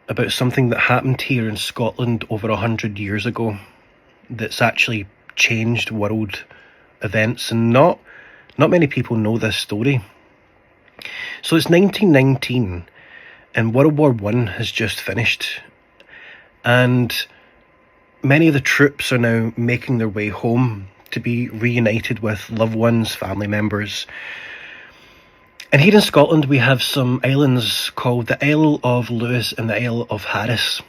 about something that happened here in Scotland over 100 years ago that's actually changed world events, and not many people know this story. So it's 1919 and World War I has just finished, and many of the troops are now making their way home to be reunited with loved ones, family members. And here in Scotland we have some islands called the Isle of Lewis and the Isle of Harris.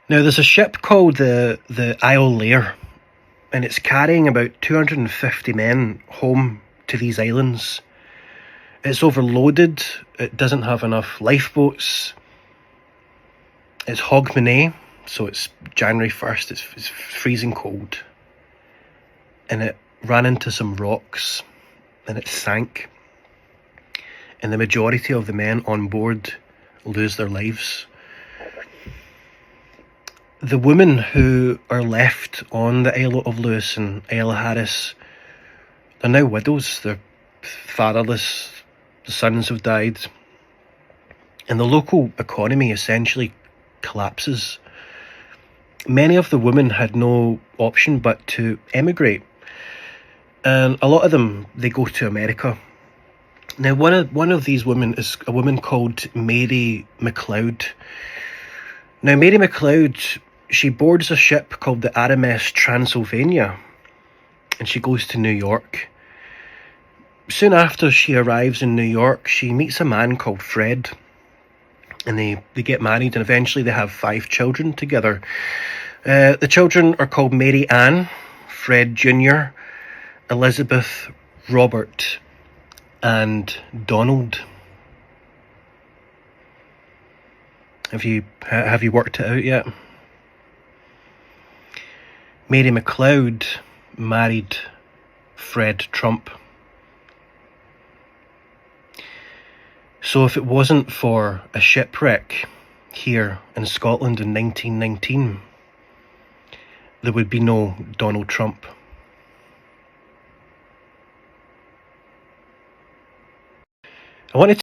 Now there's a ship called the Isle Lair, and it's carrying about 250 men home to these islands. It's overloaded, it doesn't have enough lifeboats. It's Hogmanay, so it's January 1st, it's freezing cold. And it ran into some rocks and it sank. And the majority of the men on board lose their lives. The women who are left on the Isle of Lewis and Isle of Harris, they're now widows, they're fatherless, the sons have died, and the local economy essentially collapses. Many of the women had no option but to emigrate, and a lot of them, they go to America. Now one of these women is a woman called Mary McLeod. Now Mary McLeod, she boards a ship called the RMS Transylvania, and she goes to New York. Soon after she arrives in New York, she meets a man called Fred, and they get married, and eventually they have 5 children together. The children are called Mary Ann, Fred Jr., Elizabeth, Robert, and Donald. Have you worked it out yet? Mary McLeod married Fred Trump. So if it wasn't for a shipwreck here in Scotland in 1919, there would be no Donald Trump.